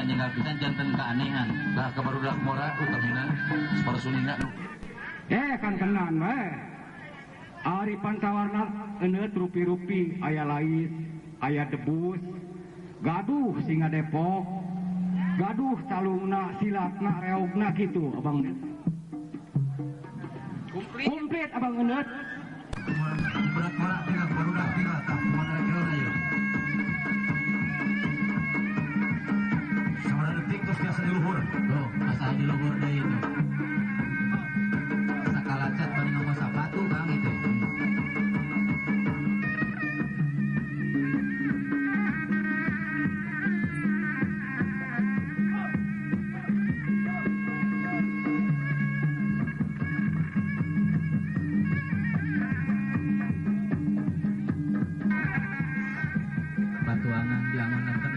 pisan jeung pisan janten keanehan. Nah kabarudak mora utamina separasuninga. Kan kenan we. Ari pancawarna eneut rupi-rupi aya lais, aya debus, gaduh singa Depok, gaduh talungna, silatna, reogna kitu abang. Komplit abang eneut. Berat mora tinggal kabarudak tinggal tah mana kira ieu. Sabaraha detik tos biasa di luhur. Loh, masalah di luhur deui itu. Sakalacet bani ngomong sapatu Kang itu. Batuangan diangon nenten.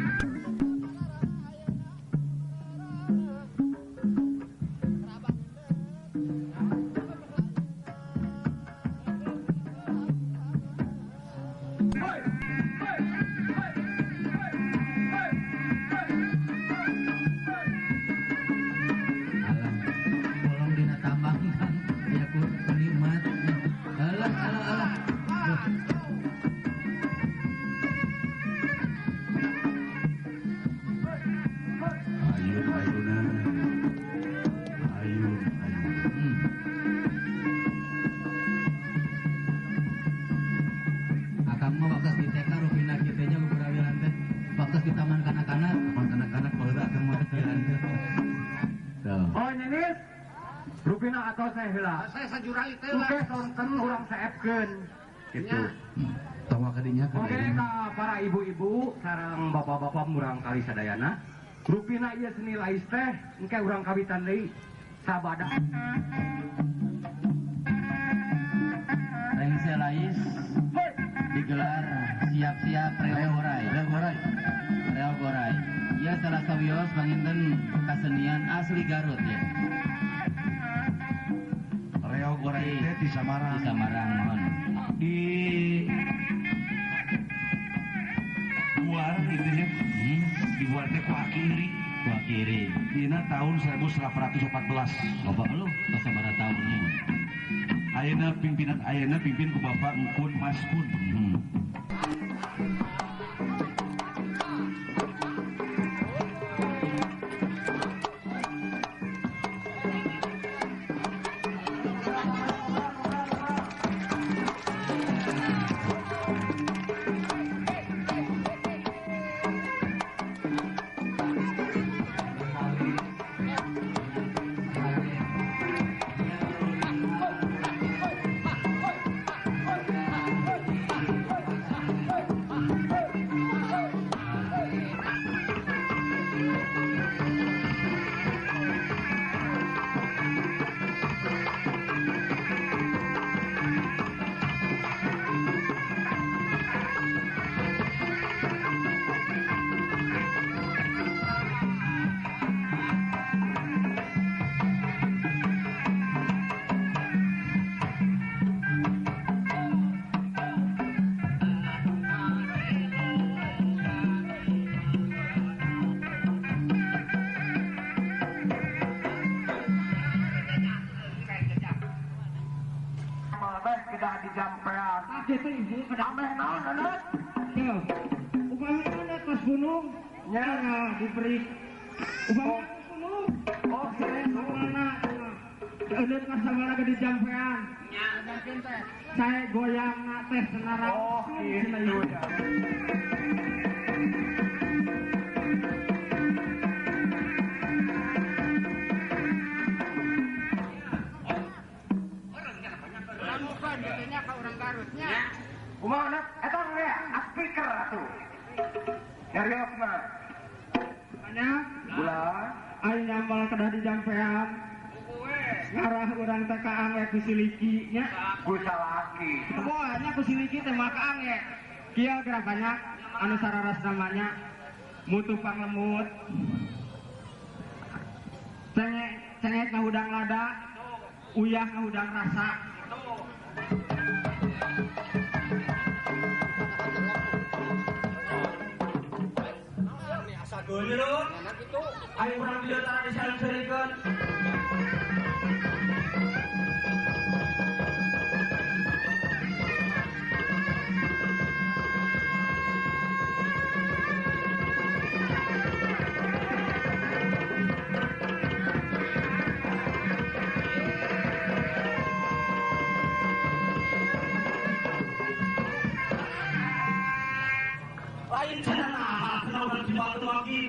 Rupina atau saya heula. Saya sajurai teh Oke, sonten urang saepkeun. Gitu. Tawa kadinya kan. Oke, ka para ibu-ibu sareng bapak-bapak murang kali sadayana. Rupina ieu seni lais teh engke urang kawitan deui sabada. Lengse lais digelar siap-siap reog gorai. Ia salah sawios panginten kasenian asli Garut ya. Reog gorai teh di Samarang. Di Samarang mohon. Di buar gitu ya. Dibuat teh ku Akiri. Dina tahun 1814. Bapak lu sabaraha tahunnya? Ayeuna pimpin ku Bapak Engkun Maskun. Diberi Edet masalah lagi di jampean. Saya goyang teh senarang. Oh gitu ya. Bukan biasanya ke orang Garutnya. Kumaha nak? Eta we speaker atuh. Nyarios mah. Mana? Bulan. Aing nyambal kedah di jampean. Ngarah urang teh ka angge ku siliki nya. Ku salaki. Pokoknya ku siliki teh maka angge. Kieu gerakannya anu sararas namanya mutu panglemut. Cengek ngahudang lada, uyah ngahudang rasa. Asa geuleuh. Enak itu. Ayo urang video tara disaling-salingkeun. Lain cenah kenapa dibatu lagi.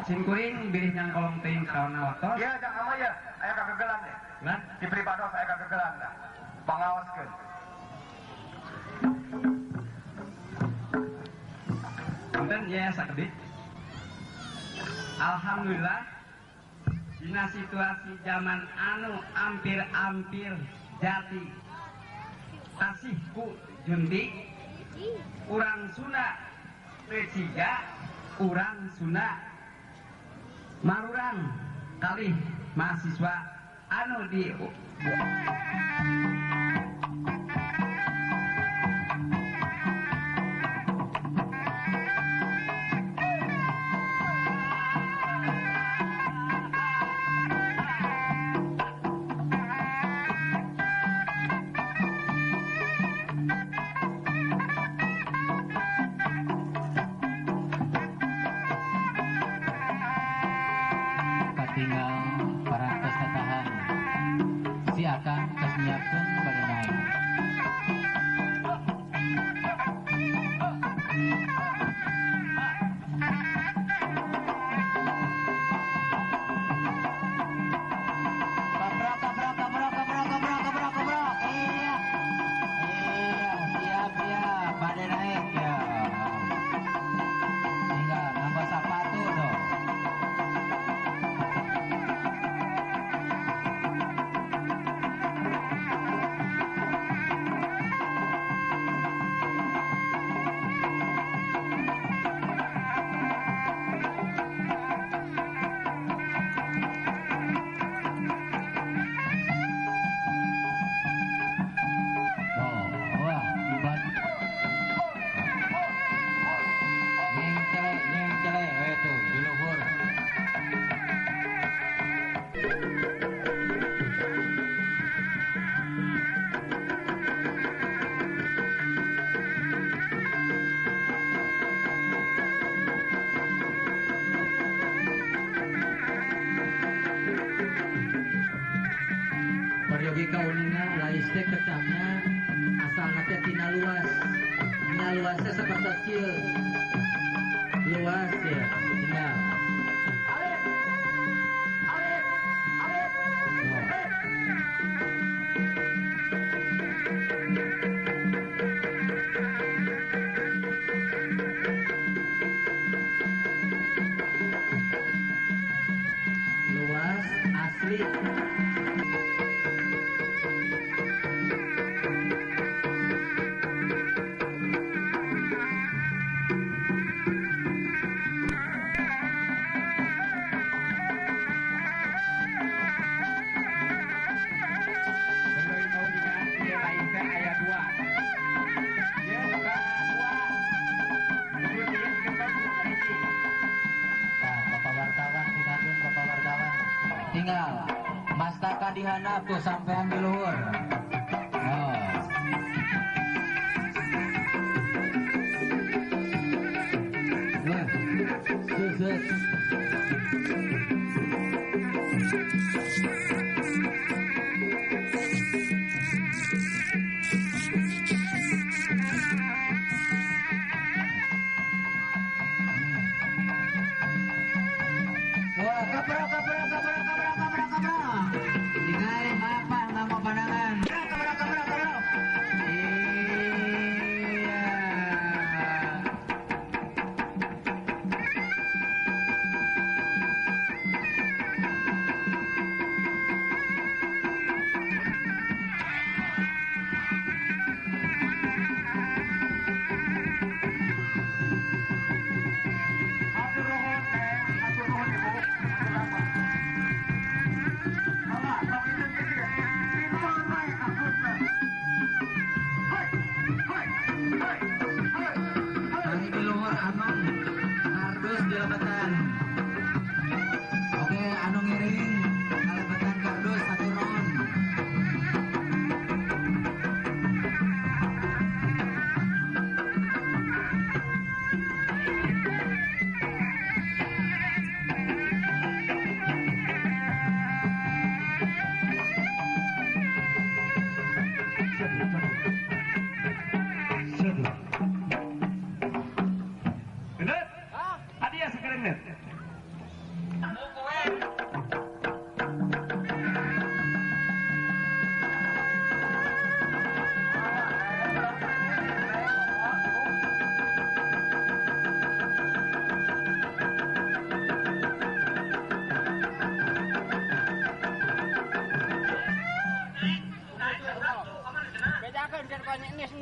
Simkuring bilih nyang kolong teuing kawana watos. Ya jangan ama ya, aya kagegelan deh. Nah, Di pribados aya kagegelan dah. Pangawaskeun. punten ya sakedit. Alhamdulillah dina situasi zaman anu ampir-ampir jati tasih ku junti urang Sunda P3 urang Sunda marurang kali mahasiswa anu di Katinggal para pesertaan siakan kesiapkan pada naik. Kabrak. Iya. Iya, siap. Pada naik ya. Tinggal nambah sepatu dong. Wah, nyengcele, itu di luhur. Peryogi kauningan laistek kecapnya asal nanti tina luas. Tina luasnya seperti kieu. Luas ya, tinggal. Luas asli. Pendoy kauningan ieu lain teh aya dua. Ieu juga dua. Ieu ieu kembali hiji. Nah, Bapak wartawan, sinatun Bapak wartawan. Tinggal mastaka dihana tuh sampean di luhur. Oh. Wah, sus. Wah, kaprak.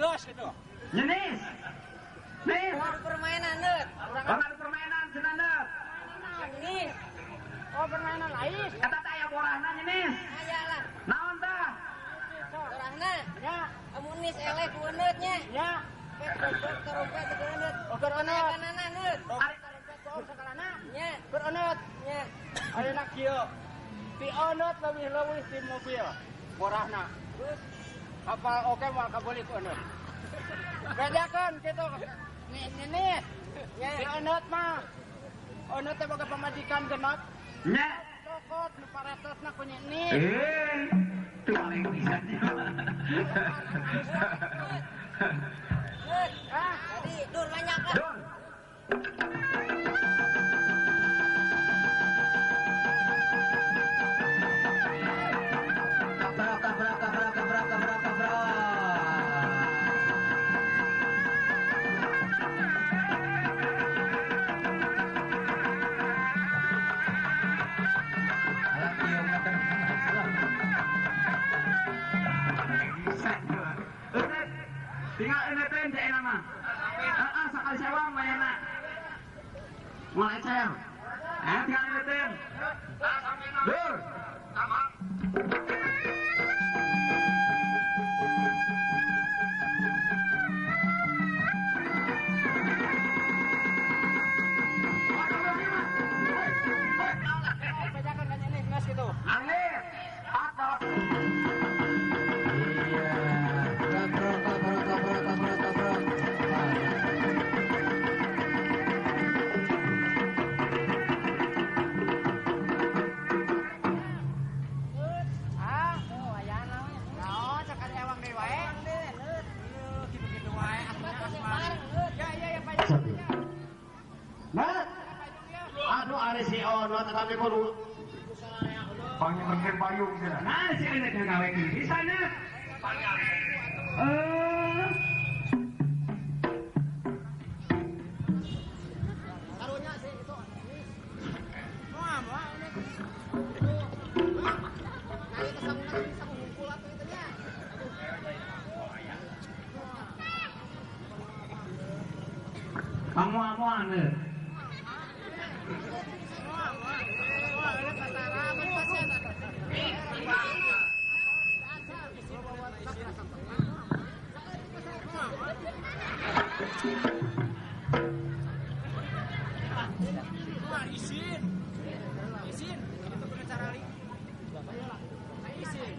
geus gitu. Jenis. Nih, permainan neut. orang ada permainan senandep. Ini. Oh permainan lain. Eta teh aya borahna jenis. Aya lah. Naon tah? Orangna. Ya, Amunis eleh ku neutnya. ya. Terompet ku neut. Oker oneut. Kanana neut. Oh sakalana. Nya. Ker oneut. Nya. Ayeuna kieu. Ti oneut leuwih di mobil. Borahna. Kapal oke moal kabeulik oneut. Bedakeun kitu. Nih. Nya. Ti oneut mah. Oneut teh boga pamajikan genep. Nya. Cokot nu paratosna ku nih. Tuh paling bisa. Neut. Ah, Jadi dur banyak lah. Dun. Tinggal ini teh cek nama. Sakali sewang bayarna. Mulai cel. Tinggal ini teh. Dur. bedakeun ka nih geus kitu. Alir. Atau. Ah, oh aya naon. Naon sakali ewang deui wae. Gitu-gitu wae. Ya, Pak. Nah. Aduh, ada si Ono tetapi kudu panggil berken payung sih. Nah, si ini kan gawe di sana. Karunya sih itu. Moal ini. Nah, itu sambungan bisa ngumpul atuh itu nya. Kamu anu. Izin. Itu pengacara li. Izin.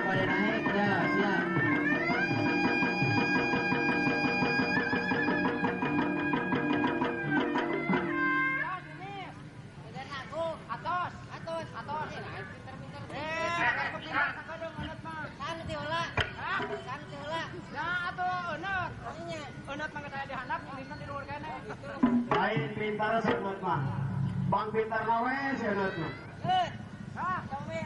Pada naik ya, siap. Dan aku Atos. atos. Pinter-pinter. San ti heula. San ti heula. Ya atuh euneuh. Nya. Euneuh mangga teh dihandap, irisan di luar kene. Lain pintar sebut mah. Bang pintar nawe sih anaknya. Neut. Ah, kami.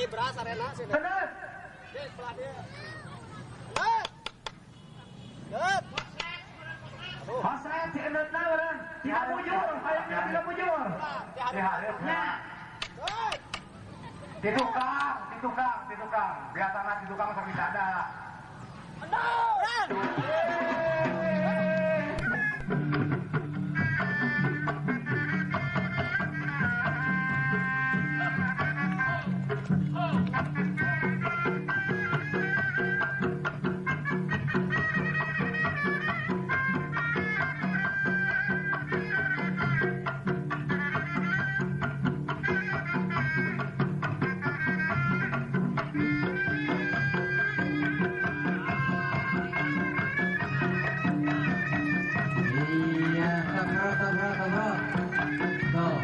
beras arena sini. Bener. Sebelah dia. Let. Let. Pasrah si Endut na orang. Tidak bujur, kayaknya tidak bujur. Diharapnya. Ditukang. Biasanya ditukang sampai ada. Iya, tabrak. Tuh.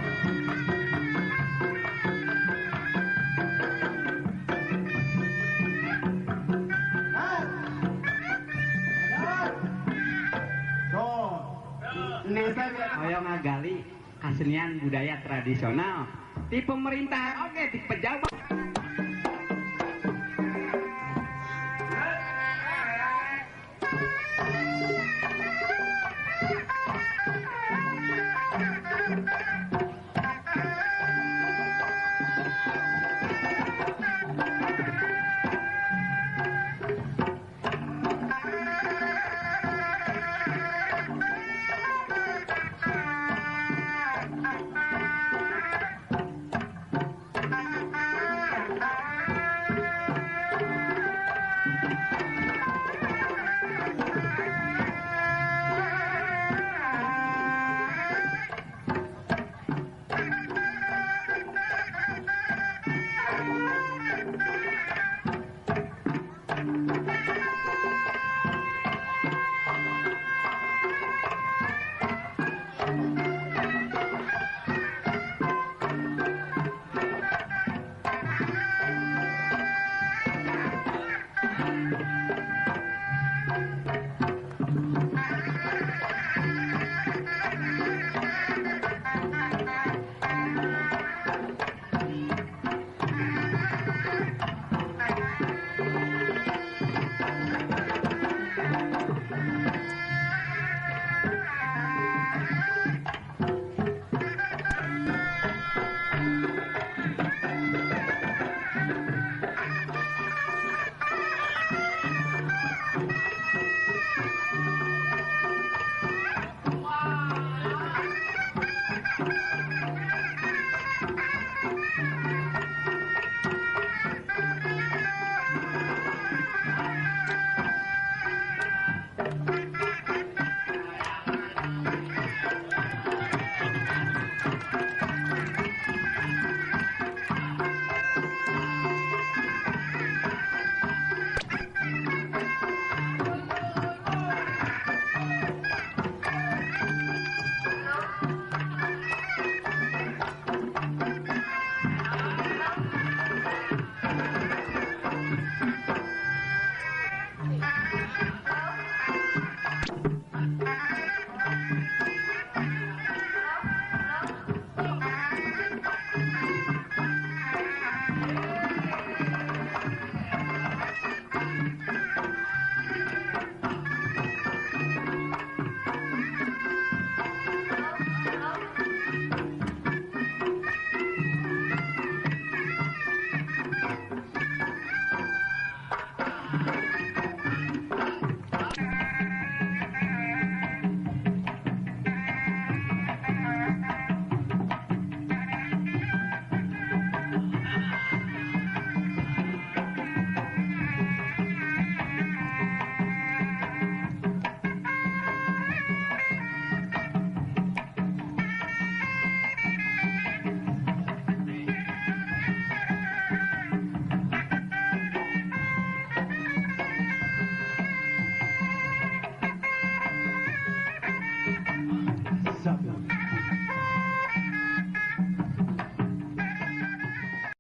Indonesia Ayo ngagali kesenian budaya tradisional di pemerintahan oke di pejabat